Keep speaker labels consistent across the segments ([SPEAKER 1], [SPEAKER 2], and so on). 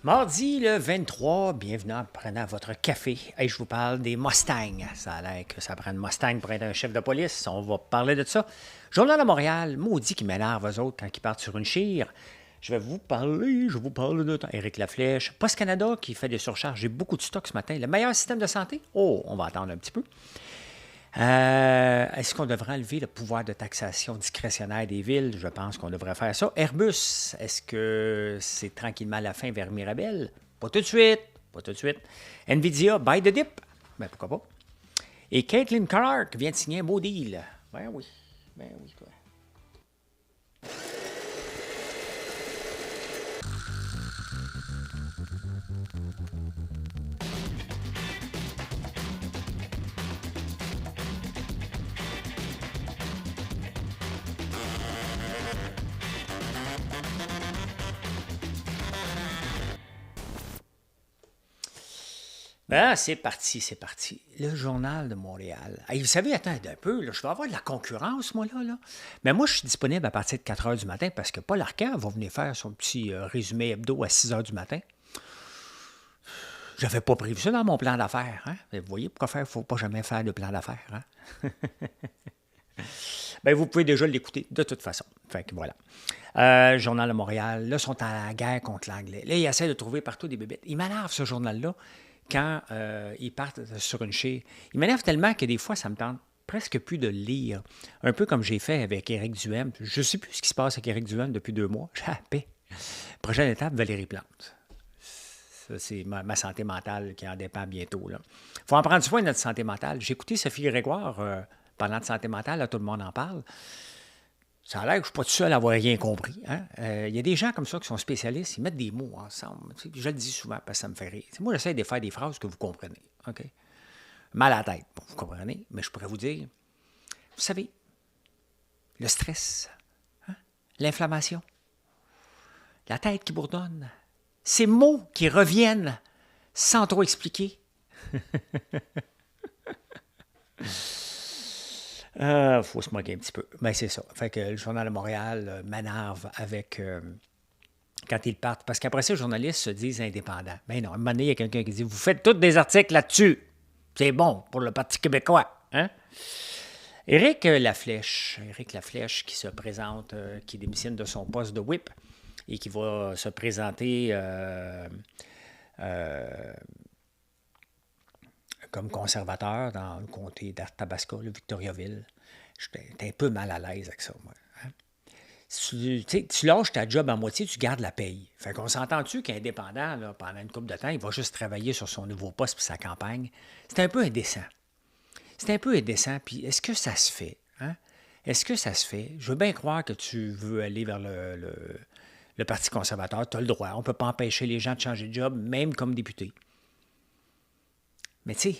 [SPEAKER 1] Mardi le 23, bienvenue en prenant votre café. Hey, je vous parle des Mustangs. Ça a l'air que ça prend une Mustang pour être un chef de police. On va parler de ça. Journal de Montréal, maudit qui m'énerve eux autres quand ils partent sur une chire. Je vais vous parler, de Éric Laflèche. Post Canada qui fait des surcharges. J'ai beaucoup de stock ce matin. Le meilleur système de santé? Oh, on va attendre un petit peu. Est-ce qu'on devrait enlever le pouvoir de taxation discrétionnaire des villes? Je pense qu'on devrait faire ça. Airbus, est-ce que c'est tranquillement la fin vers Mirabel? Pas tout de suite. Pas tout de suite. Nvidia, buy the dip? Ben pourquoi pas. Et Caitlin Clark vient de signer un beau deal. Ben oui. Ben oui, quoi. Ben, c'est parti, c'est parti. Le Journal de Montréal. Hey, vous savez, attendez un peu, là, je vais avoir de la concurrence, moi, là. Mais moi, je suis disponible à partir de 4 heures du matin parce que Paul Arcand va venir faire son petit résumé hebdo à 6 heures du matin. J'avais pas prévu ça dans mon plan d'affaires. Hein? Vous voyez pourquoi faire, faut pas jamais faire de plan d'affaires. Hein? Ben, vous pouvez déjà l'écouter de toute façon. Fait que voilà. Journal de Montréal, là, sont à la guerre contre l'anglais. Là, ils essaient de trouver partout des bébêtes. Il m'énerve, ce journal-là, quand ils partent sur une chire. Il m'énerve tellement que des fois, ça me tente presque plus de le lire. Un peu comme j'ai fait avec Éric Duhem. Je ne sais plus ce qui se passe avec Éric Duhem depuis 2 mois. J'ai la paix. Prochaine étape, Valérie Plante. Ça, c'est ma santé mentale qui en dépend bientôt. Il faut en prendre soin de notre santé mentale. J'ai écouté Sophie Grégoire parlant de santé mentale, là, tout le monde en parle. Ça a l'air que je ne suis pas tout seul à avoir rien compris. Hein? Y a des gens comme ça qui sont spécialistes, ils mettent des mots ensemble. Tu sais, je le dis souvent parce que ça me fait rire. Tu sais, moi, j'essaie de faire des phrases que vous comprenez. OK? Mal à la tête, bon, vous comprenez, mais je pourrais vous dire, vous savez, le stress, hein? L'inflammation, la tête qui bourdonne, ces mots qui reviennent sans trop expliquer. Faut se moquer un petit peu. Mais c'est ça. Fait que le Journal de Montréal m'énerve avec quand ils partent. Parce qu'après ça, les journalistes se disent indépendants. Mais non, à un moment donné, il y a quelqu'un qui dit vous faites tous des articles là-dessus. C'est bon pour le Parti québécois. Hein? Éric Laflèche qui se présente, qui démissionne de son poste de whip et qui va se présenter comme conservateur dans le comté d'Arthabasca, le Victoriaville. J'étais un peu mal à l'aise avec ça, moi. Hein? Tu lâches ta job à moitié, tu gardes la paye. Fait qu'on s'entend-tu qu'indépendant, là, pendant une couple de temps, il va juste travailler sur son nouveau poste puis sa campagne? C'est un peu indécent. C'est un peu indécent, puis est-ce que ça se fait? Hein? Est-ce que ça se fait? Je veux bien croire que tu veux aller vers le Parti conservateur, tu as le droit. On ne peut pas empêcher les gens de changer de job, même comme député. Mais tu sais,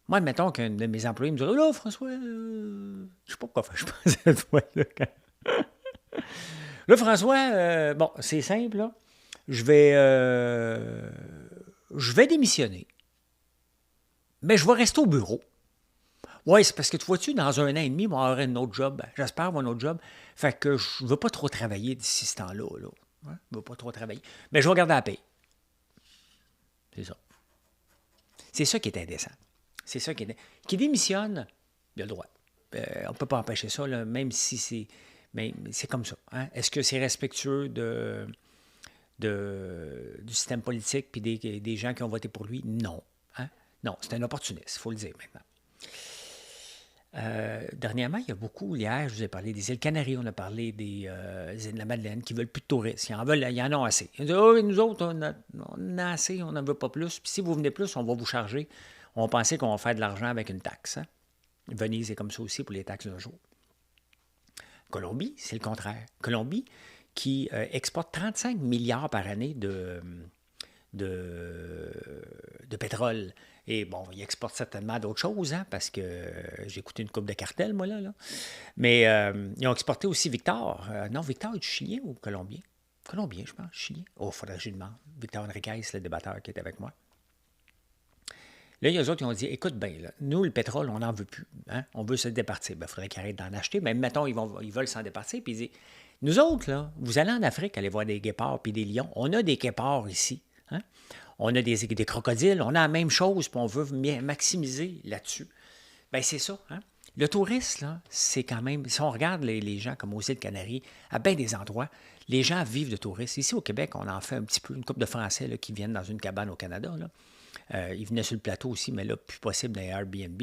[SPEAKER 1] moi, admettons qu'un de mes employés me dit oh là, François, je sais pas pourquoi je pense à toi. Là, François, bon, c'est simple, là. Je vais, je vais démissionner. Mais je vais rester au bureau. Oui, c'est parce que tu vois-tu, dans 1 an et demi, on va avoir un autre job. J'espère avoir un autre job. Fait que je ne veux pas trop travailler d'ici ce temps-là. Là. Ouais, je ne veux pas trop travailler. Mais je vais garder la paix. C'est ça. C'est ça qui est indécent. C'est ça qui est... Qui démissionne, il a le droit. On ne peut pas empêcher ça, là, même si c'est... Mais c'est comme ça. Hein? Est-ce que c'est respectueux du système politique et des gens qui ont voté pour lui? Non. Hein? Non, c'est un opportuniste, il faut le dire maintenant. Dernièrement, il y a beaucoup, hier, je vous ai parlé des îles Canaries, on a parlé des îles de la Madeleine qui veulent plus de touristes. Ils en ont assez. Ils disent, oh, nous autres, on en a assez, on n'en veut pas plus. Puis si vous venez plus, on va vous charger. On pensait qu'on va faire de l'argent avec une taxe. Hein? Venise est comme ça aussi pour les taxes d'un jour. Colombie, c'est le contraire. Colombie qui exporte 35 milliards par année de pétrole. Et bon, ils exportent certainement d'autres choses, hein, parce que j'ai écouté une coupe de cartel, moi, là. Mais ils ont exporté aussi Victor. Non, Victor est du Chilien ou Colombien? Colombien, je pense, Chilien. Oh, il faudrait que je lui demande. Victor Enriquez, le débatteur qui est avec moi. Là, il y a eux autres qui ont dit, écoute bien, là, nous, le pétrole, on n'en veut plus. Hein? On veut se départir. Il faudrait qu'ils arrêtent d'en acheter. Mais mettons, ils veulent s'en départir. Puis ils disent, nous autres, là, vous allez en Afrique aller voir des guépards puis des lions. On a des guépards ici. Hein? On a des crocodiles, on a la même chose, puis on veut maximiser là-dessus. Bien, c'est ça. Hein? Le tourisme, là, c'est quand même, si on regarde les gens comme aux îles Canaries, à bien des endroits, les gens vivent de tourisme. Ici, au Québec, on en fait un petit peu, une couple de Français là, qui viennent dans une cabane au Canada. Là. Ils venaient sur le plateau aussi, mais là, plus possible dans les Airbnb.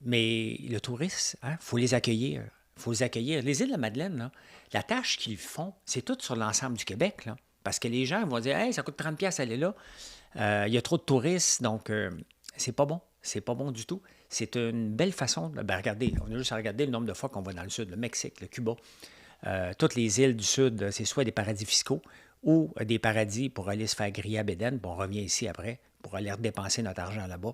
[SPEAKER 1] Mais le tourisme, il faut les accueillir. Faut les accueillir. Les îles de la Madeleine, là, la tâche qu'ils font, c'est tout sur l'ensemble du Québec. Là, parce que les gens vont dire « Hey, ça coûte 30$ aller là. Il y a trop de touristes, donc c'est pas bon. C'est pas bon du tout. C'est une belle façon. Regardez, on a juste à regarder le nombre de fois qu'on va dans le sud, le Mexique, le Cuba. Toutes les îles du sud, c'est soit des paradis fiscaux ou des paradis pour aller se faire griller à Bédène, puis on revient ici après pour aller redépenser notre argent là-bas.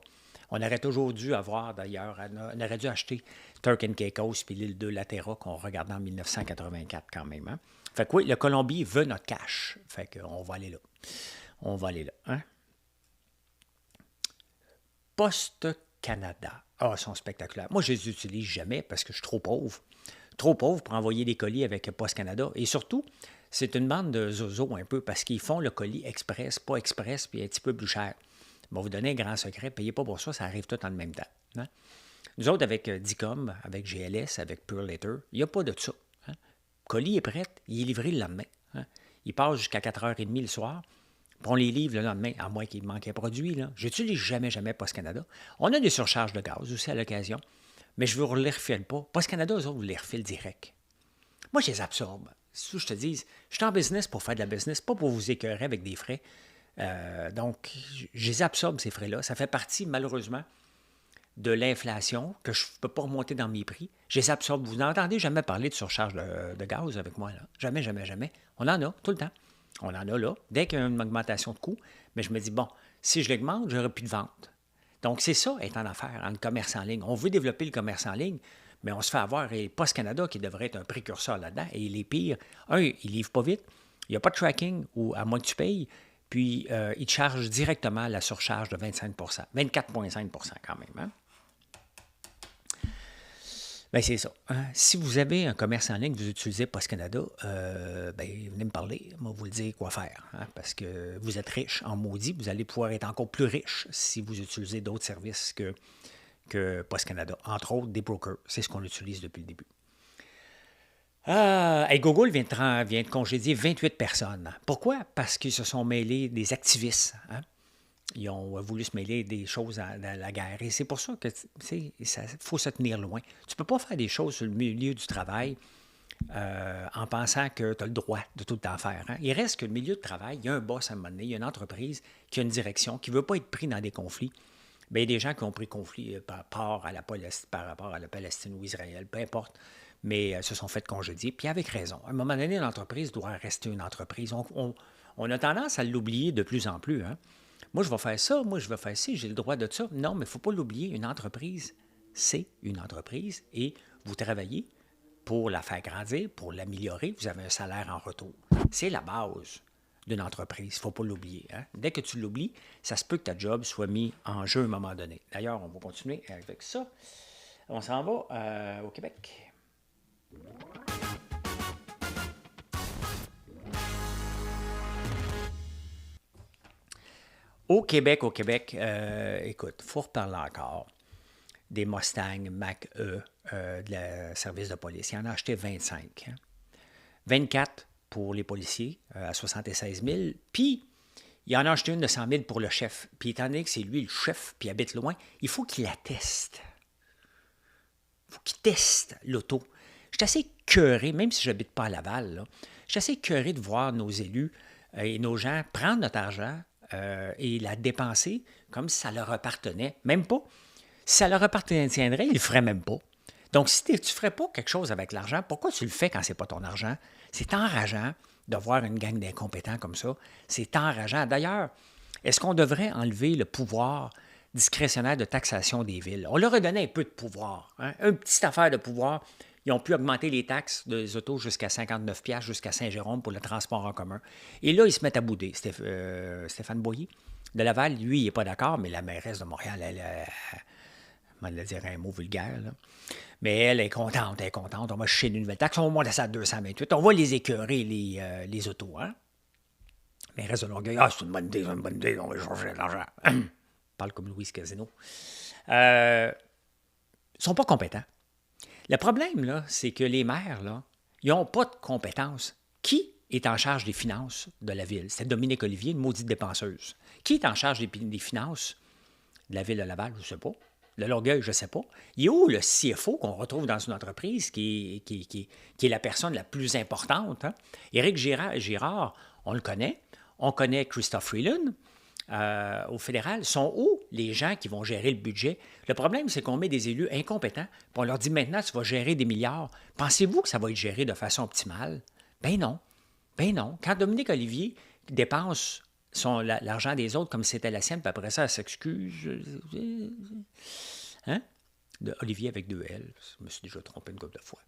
[SPEAKER 1] On aurait toujours dû avoir, d'ailleurs, on aurait dû acheter Turk and Caicos puis l'île de Latera qu'on regardait en 1984 quand même. Hein? Fait que oui, le Colombie veut notre cash. Fait qu'on va aller là. On va aller là. Hein? Poste Canada. Ah, ils sont spectaculaires. Moi, je les utilise jamais parce que je suis trop pauvre. Trop pauvre pour envoyer des colis avec Poste Canada. Et surtout, c'est une bande de zozo un peu parce qu'ils font le colis express, pas express, puis un petit peu plus cher. Je vais vous donner un grand secret. Payez pas pour ça, ça arrive tout en même temps. Hein? Nous autres, avec Dicom, avec GLS, avec Pure Letter, il n'y a pas de ça. Hein? Le colis est prêt, il est livré le lendemain. Hein? Il passe jusqu'à 4h30 le soir. Puis on les livre le lendemain, à moins qu'il manque un produit. Je n'utilise jamais Post Canada. On a des surcharges de gaz aussi à l'occasion, mais je ne vous les refile pas. Post Canada, eux autres, vous les refilent direct. Moi, je les absorbe. C'est ça que je te dis. Je suis en business pour faire de la business, pas pour vous écœurer avec des frais. Donc, je les absorbe, ces frais-là. Ça fait partie, malheureusement, de l'inflation que je ne peux pas remonter dans mes prix. Je les absorbe. Vous n'entendez jamais parler de surcharge de gaz avec moi. Là. Jamais. On en a tout le temps. On en a là, dès qu'il y a une augmentation de coûts, mais je me dis, bon, si je l'augmente, j'aurai plus de vente. Donc, c'est ça, être en affaires, en commerce en ligne. On veut développer le commerce en ligne, mais on se fait avoir. Et Post Canada, qui devrait être un précurseur là-dedans, et il est pire. Un, il ne livre pas vite, il n'y a pas de tracking, ou à moins que tu payes, puis il te charge directement la surcharge de 25 24,5 quand même. Hein? Bien, c'est ça. Hein? Si vous avez un commerce en ligne, vous utilisez Post Canada, venez me parler. Moi, vous le dire quoi faire. Hein? Parce que vous êtes riche en maudit. Vous allez pouvoir être encore plus riche si vous utilisez d'autres services que Post Canada. Entre autres, des brokers. C'est ce qu'on utilise depuis le début. Google vient de congédier 28 personnes. Pourquoi? Parce qu'ils se sont mêlés des activistes. Hein? Ils ont voulu se mêler des choses dans la guerre. Et c'est pour ça que faut se tenir loin. Tu ne peux pas faire des choses sur le milieu du travail en pensant que tu as le droit de tout le temps faire. Hein? Il reste que le milieu de travail, il y a un boss à un moment donné, il y a une entreprise qui a une direction, qui ne veut pas être pris dans des conflits. Bien, il y a des gens qui ont pris conflit par rapport à la Palestine ou Israël, peu importe, mais se sont fait congédier, puis avec raison. À un moment donné, l'entreprise doit rester une entreprise. On a tendance à l'oublier de plus en plus. Hein? Moi, je vais faire ça, moi, je vais faire ci, j'ai le droit de ça. Non, mais il ne faut pas l'oublier, une entreprise, c'est une entreprise et vous travaillez pour la faire grandir, pour l'améliorer, vous avez un salaire en retour. C'est la base d'une entreprise, il ne faut pas l'oublier. Hein? Dès que tu l'oublies, ça se peut que ta job soit mis en jeu à un moment donné. D'ailleurs, on va continuer avec ça. On s'en va au Québec. Au Québec, écoute, il faut reparler encore des Mustang Mach-E de la service de police. Il en a acheté 25. Hein? 24 pour les policiers à 76 000. Puis, il en a acheté une de 100 000 pour le chef. Puis, étant donné que c'est lui le chef, puis il habite loin, il faut qu'il atteste. Il faut qu'il teste l'auto. Je suis assez écœuré, même si je n'habite pas à Laval, là, je suis assez écœuré de voir nos élus et nos gens prendre notre argent et la dépenser comme si ça leur appartenait. Même pas. Si ça leur appartiendrait, ils ne le feraient même pas. Donc, si tu ne ferais pas quelque chose avec l'argent, pourquoi tu le fais quand ce n'est pas ton argent? C'est enrageant de voir une gang d'incompétents comme ça. C'est enrageant. D'ailleurs, est-ce qu'on devrait enlever le pouvoir discrétionnaire de taxation des villes? On leur a donné un peu de pouvoir, hein? Une petite affaire de pouvoir. Ils ont pu augmenter les taxes des autos jusqu'à 59$ jusqu'à Saint-Jérôme pour le transport en commun. Et là, ils se mettent à bouder. Stéphane Boyer de Laval, lui, il n'est pas d'accord, mais la mairesse de Montréal, elle va dire un mot vulgaire, là. Mais elle est contente. On va chercher une nouvelle taxe, on va monter ça à 228. On va les écœurer, les autos. Hein? Mais il reste de Longueuil. Ah, c'est une bonne idée, on va changer l'argent. Parle comme Louise Casino. Ils sont pas compétents. Le problème, là, c'est que les maires, là, ils n'ont pas de compétences. Qui est en charge des finances de la ville? C'est Dominique Olivier, une maudite dépenseuse. Qui est en charge des finances de la ville de Laval? Je ne sais pas. De Longueuil, je ne sais pas. Il est où le CFO qu'on retrouve dans une entreprise qui est la personne la plus importante? Hein? Éric Girard, on le connaît. On connaît Christophe Freeland. Au fédéral, sont où les gens qui vont gérer le budget? Le problème, c'est qu'on met des élus incompétents, puis on leur dit maintenant, tu vas gérer des milliards. Pensez-vous que ça va être géré de façon optimale? Ben non. Ben non. Quand Dominique Olivier dépense l'argent des autres comme si c'était la sienne, puis après ça, elle s'excuse. Hein? Olivier avec 2 L. Je me suis déjà trompé une couple de fois.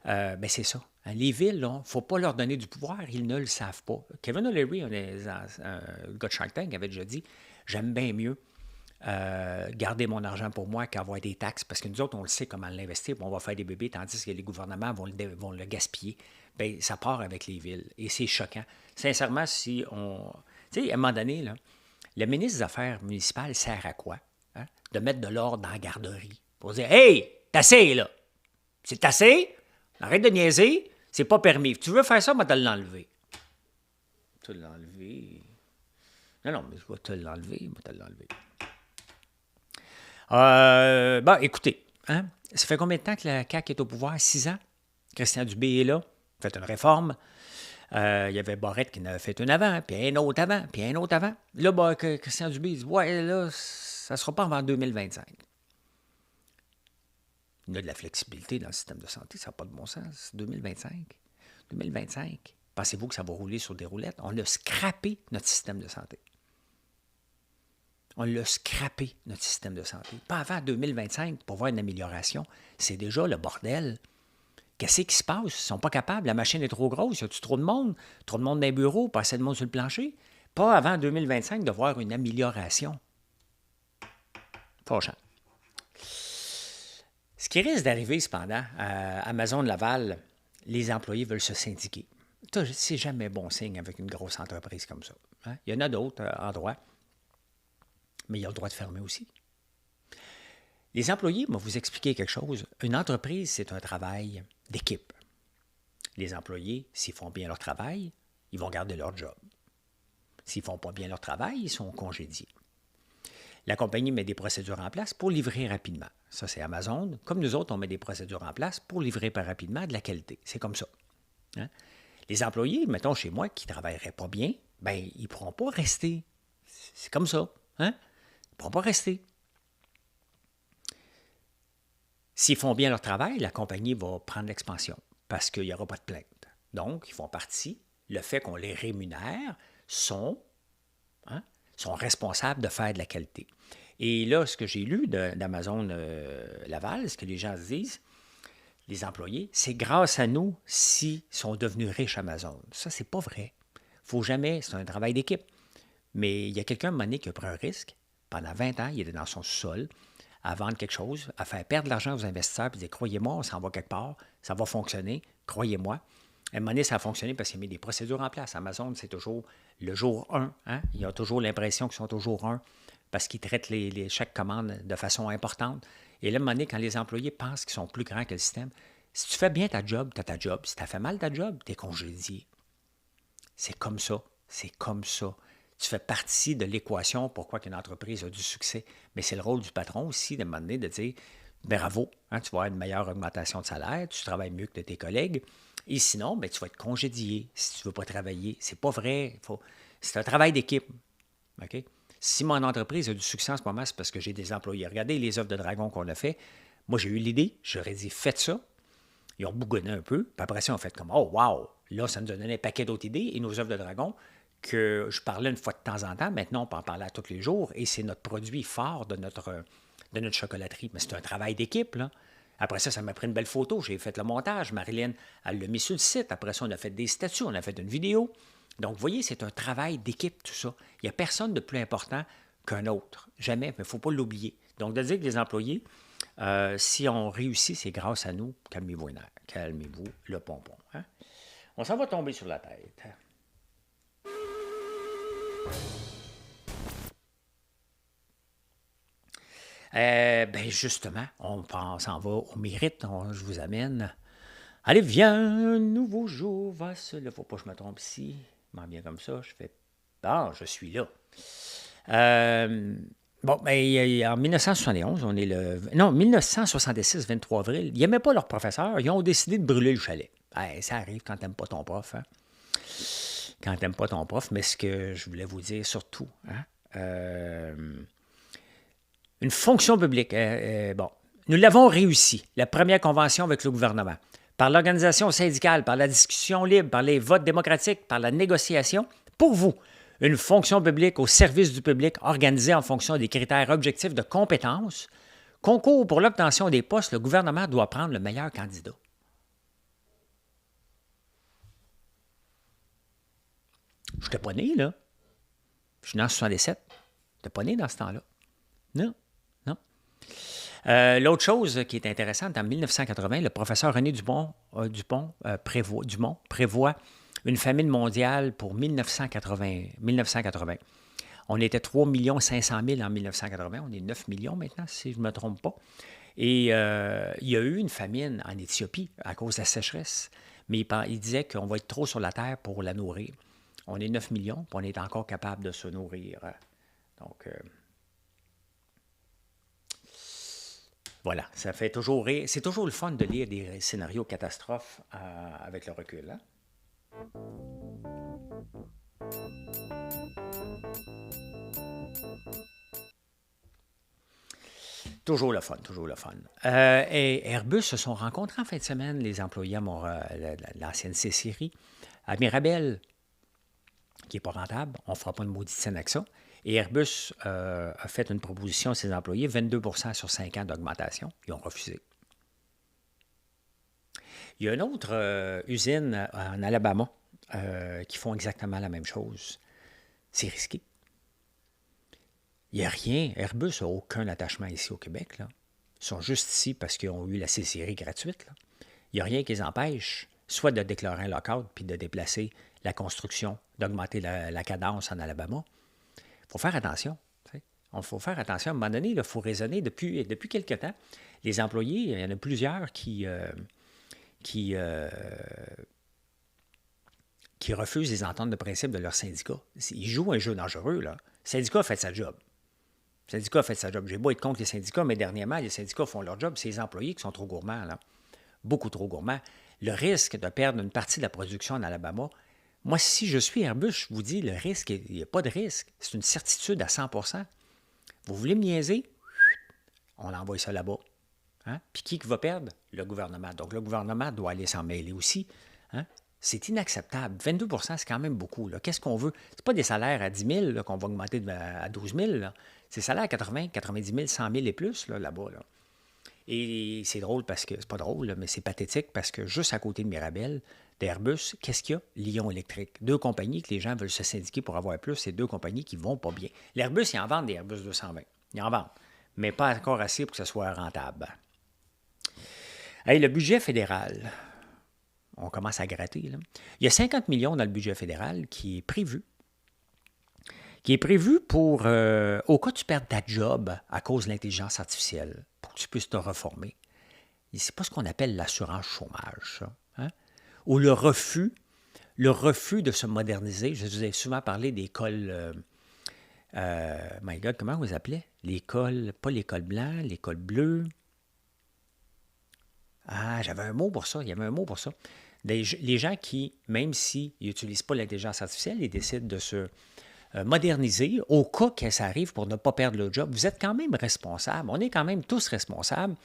[SPEAKER 1] Ben c'est ça. Les villes, il ne faut pas leur donner du pouvoir, ils ne le savent pas. Kevin O'Leary, le gars de Shark Tank, avait déjà dit « J'aime bien mieux garder mon argent pour moi qu'avoir des taxes, parce que nous autres, on le sait comment l'investir, puis on va faire des bébés, tandis que les gouvernements vont le gaspiller. » Bien, ça part avec les villes, et c'est choquant. Sincèrement, si on... Tu sais, à un moment donné, là, le ministre des Affaires municipales sert à quoi? Hein? De mettre de l'ordre dans la garderie. Pour dire « Hey, t'as assez, là! C'est assez! Arrête de niaiser, c'est pas permis. Tu veux faire ça, moi, te l'enlever. » Tu l'enlever. Non, mais je vais te l'enlever, moi, te l'enlever. Bon, écoutez, hein, ça fait combien de temps que la CAQ est au pouvoir? 6 ans? Christian Dubé est là, fait une réforme. Il y avait Barrette qui en avait fait une avant, puis un autre avant, puis un autre avant. Là, Christian Dubé dit « Ouais, là, ça ne sera pas avant 2025. » Il y a de la flexibilité dans le système de santé, ça n'a pas de bon sens. 2025. 2025. Pensez-vous que ça va rouler sur des roulettes? On a scrappé notre système de santé. On l'a scrappé, notre système de santé. Pas avant 2025 pour voir une amélioration. C'est déjà le bordel. Qu'est-ce qui se passe? Ils ne sont pas capables. La machine est trop grosse. Y a-tu trop de monde? Trop de monde dans les bureaux? Pas assez de monde sur le plancher? Pas avant 2025 de voir une amélioration. Fâchant. Ce qui risque d'arriver, cependant, à Amazon Laval, les employés veulent se syndiquer. C'est jamais bon signe avec une grosse entreprise comme ça. Hein? Il y en a d'autres endroits, mais ils ont le droit de fermer aussi. Les employés, moi, vous expliquer quelque chose. Une entreprise, c'est un travail d'équipe. Les employés, s'ils font bien leur travail, ils vont garder leur job. S'ils ne font pas bien leur travail, ils sont congédiés. La compagnie met des procédures en place pour livrer rapidement. Ça, c'est Amazon. Comme nous autres, on met des procédures en place pour livrer plus rapidement de la qualité. C'est comme ça. Hein? Les employés, mettons chez moi, qui ne travailleraient pas bien, bien, ils ne pourront pas rester. C'est comme ça. Hein? Ils ne pourront pas rester. S'ils font bien leur travail, la compagnie va prendre l'expansion parce qu'il n'y aura pas de plainte. Donc, ils font partie. Le fait qu'on les rémunère sont responsables de faire de la qualité. Et là, ce que j'ai lu d'Amazon Laval, ce que les gens se disent, les employés, c'est grâce à nous s'ils sont devenus riches Amazon. Ça, c'est pas vrai. Faut jamais, c'est un travail d'équipe. Mais il y a quelqu'un, à un moment donné, qui a pris un risque. Pendant 20 ans, il était dans son sous-sol à vendre quelque chose, à faire perdre de l'argent aux investisseurs, puis il disait, croyez-moi, on s'en va quelque part, ça va fonctionner, croyez-moi. À un moment donné, ça a fonctionné parce qu'il a mis des procédures en place. Amazon, c'est toujours le jour 1. Hein? Il a toujours l'impression qu'ils sont au jour 1 parce qu'ils traitent chaque commande de façon importante. Et là, à un moment donné, quand les employés pensent qu'ils sont plus grands que le système, si tu fais bien ta job, tu as ta job. Si tu as fait mal ta job, tu es congédié. C'est comme ça. C'est comme ça. Tu fais partie de l'équation pourquoi une entreprise a du succès. Mais c'est le rôle du patron aussi, de un moment donné, de dire bravo, hein, tu vas avoir une meilleure augmentation de salaire, tu travailles mieux que tes collègues. Et sinon, bien, tu vas être congédié si tu ne veux pas travailler. C'est pas vrai. C'est un travail d'équipe. OK? Si mon entreprise a du succès en ce moment, c'est parce que j'ai des employés. Regardez les œufs de dragon qu'on a fait. Moi, j'ai eu l'idée. J'aurais dit, faites ça. Ils ont bougonné un peu. Puis après ça, on fait comme, oh, wow! Là, ça nous a donné un paquet d'autres idées. Et nos œufs de dragon, que je parlais une fois de temps en temps, maintenant, on peut en parler à tous les jours. Et c'est notre produit phare de notre chocolaterie. Mais c'est un travail d'équipe, là. Après ça, ça m'a pris une belle photo. J'ai fait le montage. Marilyn, elle l'a mis sur le site. Après ça, on a fait des statuts. On a fait une vidéo. Donc, vous voyez, c'est un travail d'équipe, tout ça. Il n'y a personne de plus important qu'un autre. Jamais, mais il ne faut pas l'oublier. Donc, de dire que les employés, si on réussit, c'est grâce à nous. Calmez-vous les nerfs. Calmez-vous le pompon. Hein? On s'en va tomber sur la tête. Ben justement, s'en va au mérite. Je vous amène. Allez, viens, un nouveau jour va se lever. Faut pas que je me trompe ici. Je m'en viens comme ça. Je fais. Bon, je suis là. Bon, ben, en 1971, on est le. Non, 1966, 23 avril, ils n'aimaient pas leur professeur. Ils ont décidé de brûler le chalet. Ça arrive quand t'aimes pas ton prof. Hein? Quand t'aimes pas ton prof, mais ce que je voulais vous dire surtout, hein? Une fonction publique. Bon, nous l'avons réussi, la première convention avec le gouvernement. Par l'organisation syndicale, par la discussion libre, par les votes démocratiques, par la négociation. Pour vous, une fonction publique au service du public organisée en fonction des critères objectifs de compétence. Concours pour l'obtention des postes, le gouvernement doit prendre le meilleur candidat. Je n'étais pas né, là. Je suis né en 77. Je n'étais pas né dans ce temps-là. Non. L'autre chose qui est intéressante, en 1980, le professeur René Dumont prévoit une famine mondiale pour 1980. On était 3 500 000 en 1980. On est 9 millions maintenant, si je ne me trompe pas. Et il y a eu une famine en Éthiopie à cause de la sécheresse. Mais il disait qu'on va être trop sur la terre pour la nourrir. On est 9 millions, puis on est encore capable de se nourrir. Donc, voilà, ça fait toujours rire. C'est toujours le fun de lire des scénarios catastrophes avec le recul. Hein? Toujours le fun, toujours le fun. Et Airbus se sont rencontrés en fin de semaine, les employés à l'ancienne C-Série, à Mirabel, qui n'est pas rentable. On ne fera pas de maudite scène avec ça. Et Airbus a fait une proposition à ses employés, 22 sur 5 ans d'augmentation. Ils ont refusé. Il y a une autre usine en Alabama qui font exactement la même chose. C'est risqué. Il n'y a rien. Airbus n'a aucun attachement ici au Québec. Là. Ils sont juste ici parce qu'ils ont eu la C-Série gratuite. Là. Il n'y a rien qui les empêche soit de déclarer un lockout puis de déplacer la construction, d'augmenter la cadence en Alabama. Il faut faire attention. Il faut faire attention. À un moment donné, il faut raisonner. Depuis quelque temps, les employés, il y en a plusieurs qui refusent les ententes de principe de leur syndicat. Ils jouent un jeu dangereux. Là. Le syndicat a fait sa job. J'ai beau être contre les syndicats, mais dernièrement, les syndicats font leur job. C'est les employés qui sont trop gourmands. Là. Beaucoup trop gourmands. Le risque de perdre une partie de la production en Alabama, moi, si je suis Airbus, je vous dis, le risque, il n'y a pas de risque. C'est une certitude à 100 %. Vous voulez me niaiser? On envoie ça là-bas. Hein? Puis qui va perdre? Le gouvernement. Donc, le gouvernement doit aller s'en mêler aussi. Hein? C'est inacceptable. 22 % c'est quand même beaucoup. Là. Qu'est-ce qu'on veut? Ce n'est pas des salaires à 10 000 là, qu'on va augmenter à 12 000. Là. C'est des salaires à 80, 90 000, 100 000 et plus là-bas. Là. Et c'est drôle parce que, c'est pas drôle, là, mais c'est pathétique parce que juste à côté de Mirabel, d'Airbus, qu'est-ce qu'il y a? Lion Électrique. 2 compagnies que les gens veulent se syndiquer pour avoir plus, c'est 2 compagnies qui ne vont pas bien. L'Airbus, ils en vendent des Airbus 220. Ils en vendent, mais pas encore assez pour que ce soit rentable. Hey, le budget fédéral, on commence à gratter. Là. Il y a 50 millions dans le budget fédéral qui est prévu. Pour, au cas où tu perds ta job à cause de l'intelligence artificielle, pour que tu puisses te reformer. C'est pas ce qu'on appelle l'assurance chômage, ça. Hein? Ou le refus de se moderniser. Je vous ai souvent parlé d'école... my God, comment vous appelez? L'école, pas l'école blanche, l'école bleue. Ah, j'avais un mot pour ça. Il y avait un mot pour ça. Les gens qui, même s'ils n'utilisent pas l'intelligence artificielle, ils décident de se moderniser au cas que ça arrive pour ne pas perdre le job. Vous êtes quand même responsable. On est quand même tous responsables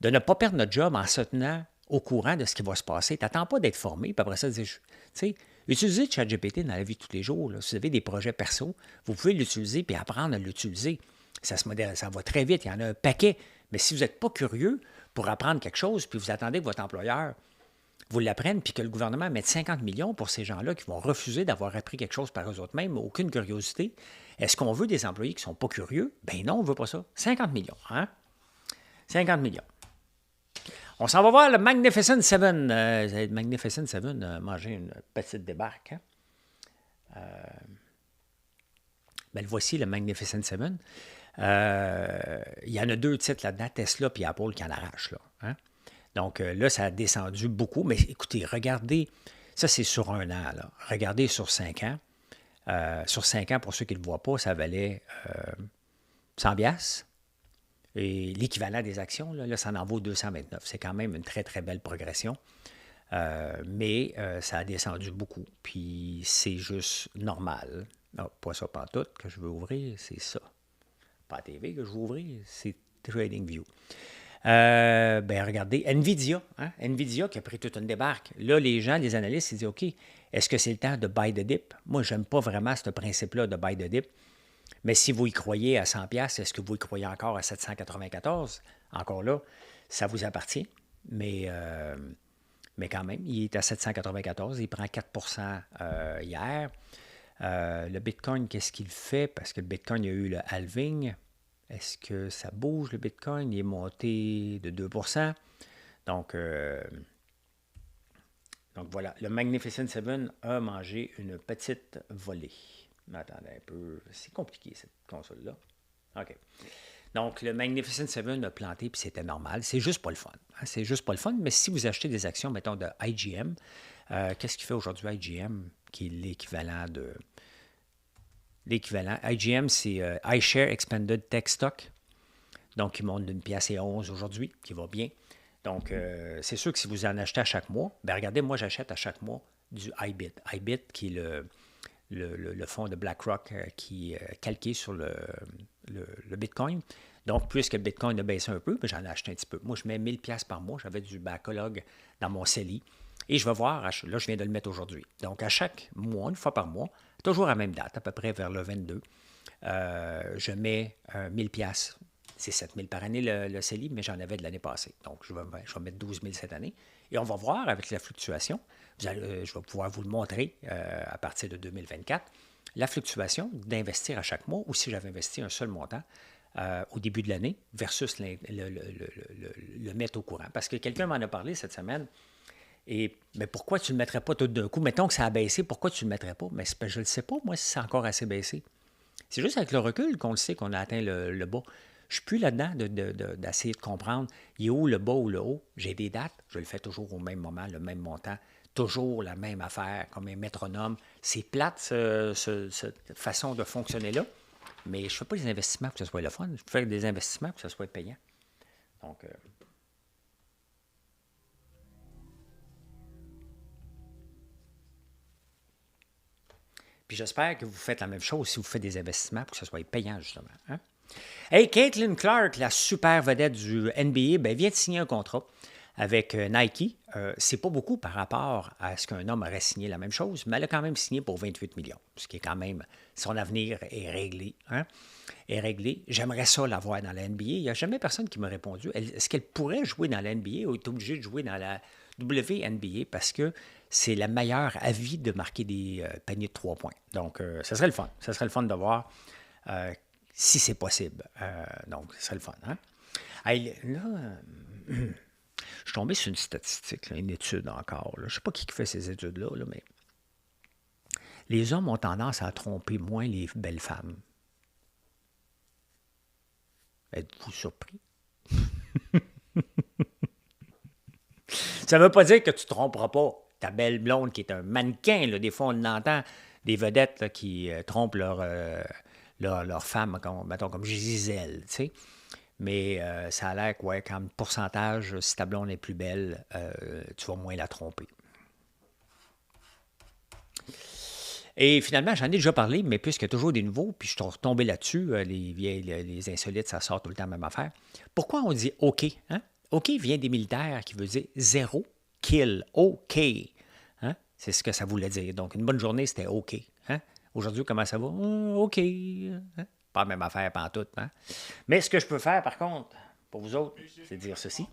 [SPEAKER 1] de ne pas perdre notre job en se tenant au courant de ce qui va se passer. Tu n'attends pas d'être formé, puis après ça, tu sais, utilisez ChatGPT dans la vie de tous les jours. Là. Si vous avez des projets perso, vous pouvez l'utiliser puis apprendre à l'utiliser. Ça va très vite, il y en a un paquet. Mais si vous n'êtes pas curieux pour apprendre quelque chose, puis vous attendez que votre employeur vous l'apprenne, puis que le gouvernement mette 50 millions pour ces gens-là qui vont refuser d'avoir appris quelque chose par eux-mêmes, aucune curiosité, est-ce qu'on veut des employés qui ne sont pas curieux? Ben non, on ne veut pas ça. 50 millions, hein? 50 millions. On s'en va voir le Magnificent Seven. Magnificent Seven a mangé une petite débarque. Hein? Bien, le voici, le Magnificent Seven. Il y en a deux titres là-dedans, Tesla et Apple, qui en arrachent. Là, hein? Donc là, ça a descendu beaucoup. Mais écoutez, regardez, ça c'est sur un an. Là. Regardez sur 5 ans. Sur 5 ans, pour ceux qui ne le voient pas, ça valait 100 $. Et l'équivalent des actions, là, ça en vaut 229. C'est quand même une très, très belle progression. Mais ça a descendu beaucoup. Puis c'est juste normal. Non, pas ça pantoute que je veux ouvrir, c'est ça. Pas la TV que je veux ouvrir, c'est TradingView. Ben regardez, NVIDIA, hein? NVIDIA qui a pris toute une débarque. Là, les gens, les analystes, ils disent, OK, est-ce que c'est le temps de buy the dip? Moi, je n'aime pas vraiment ce principe-là de buy the dip. Mais si vous y croyez à 100 $, est-ce que vous y croyez encore à 794? Encore là, ça vous appartient. Mais quand même, il est à 794. Il prend 4 hier. Le Bitcoin, qu'est-ce qu'il fait? Parce que le Bitcoin, il y a eu le halving. Est-ce que ça bouge, le Bitcoin? Il est monté de 2 Donc voilà, le Magnificent Seven a mangé une petite volée. Mais attendez un peu, c'est compliqué cette console-là. OK. Donc, le Magnificent Seven a planté, puis c'était normal. C'est juste pas le fun. Hein? C'est juste pas le fun. Mais si vous achetez des actions, mettons, de IGM, qu'est-ce qu'il fait aujourd'hui IGM, qui est l'équivalent de... L'équivalent. IGM, c'est iShare Expanded Tech Stock. Donc, il monte d'une pièce et 11 aujourd'hui, qui va bien. Donc, c'est sûr que si vous en achetez à chaque mois, bien regardez, moi, j'achète à chaque mois du IBIT. IBIT, qui est le fonds de BlackRock qui est calqué sur le Bitcoin. Donc, puisque le Bitcoin a baissé un peu, ben, j'en ai acheté un petit peu. Moi, je mets 1000 $ par mois. J'avais du backlog dans mon CELI. Et je vais voir, là, je viens de le mettre aujourd'hui. Donc, à chaque mois, une fois par mois, toujours à la même date, à peu près vers le 22, je mets 1000 $. C'est 7 000 par année le CELI, mais j'en avais de l'année passée. Donc, je vais mettre 12 000 cette année. Et on va voir avec la fluctuation. Je vais pouvoir vous le montrer à partir de 2024. La fluctuation d'investir à chaque mois, ou si j'avais investi un seul montant au début de l'année, versus le mettre au courant. Parce que quelqu'un m'en a parlé cette semaine. Mais pourquoi tu ne le mettrais pas tout d'un coup? Mettons que ça a baissé, pourquoi tu ne le mettrais pas? Mais je ne le sais pas, moi, si c'est encore assez baissé. C'est juste avec le recul qu'on le sait qu'on a atteint le bas. Je ne suis plus là-dedans d'essayer de comprendre, il est où le bas ou le haut. J'ai des dates, je le fais toujours au même moment, le même montant, toujours la même affaire, comme un métronome. C'est plate, cette façon de fonctionner-là, mais je ne fais pas des investissements pour que ce soit le fun. Je fais des investissements pour que ce soit payant. Donc, puis j'espère que vous faites la même chose si vous faites des investissements pour que ce soit payant, justement. Hein? Hey, Caitlin Clark, la super vedette du NBA, ben, vient de signer un contrat avec Nike. C'est pas beaucoup par rapport à ce qu'un homme aurait signé la même chose, mais elle a quand même signé pour 28 millions, ce qui est quand même, son avenir est réglé. Hein? Est réglé. J'aimerais ça la voir dans la NBA. Il n'y a jamais personne qui m'a répondu. Est-ce qu'elle pourrait jouer dans la NBA ou est obligée de jouer dans la WNBA parce que c'est la meilleure avis de marquer des paniers de 3 points. Donc, ça serait le fun. Ça serait le fun de voir si c'est possible. Donc, ça serait le fun. Hein? Hey, là, je suis tombé sur une statistique, là, une étude encore. Là. Je ne sais pas qui fait ces études-là, là, mais les hommes ont tendance à tromper moins les belles femmes. Êtes-vous surpris? Ça ne veut pas dire que tu ne tromperas pas ta belle blonde qui est un mannequin. Là. Des fois, on entend des vedettes là, qui trompent leur femme, comme Gisèle, tu sais. Mais ça a l'air que, ouais, comme pourcentage, si ta blonde est plus belle, tu vas moins la tromper. Et finalement, j'en ai déjà parlé, mais puisqu'il y a toujours des nouveaux, puis je suis retombé là-dessus, les insolites, ça sort tout le temps la même affaire. Pourquoi on dit OK? Hein? OK vient des militaires qui veut dire zéro kill. OK. Hein? C'est ce que ça voulait dire. Donc, une bonne journée, c'était OK. Hein? Aujourd'hui, comment ça va? OK. Hein? Pas la même affaire, pas en tout. Hein? Mais ce que je peux faire, par contre, pour vous autres, c'est dire ceci.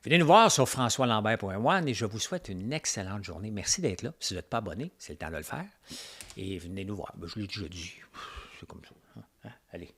[SPEAKER 1] Venez nous voir sur françoislambert.one et je vous souhaite une excellente journée. Merci d'être là. Si vous n'êtes pas abonné, c'est le temps de le faire. Et venez nous voir. Ben, je l'ai déjà dit. C'est comme ça. Hein? Allez.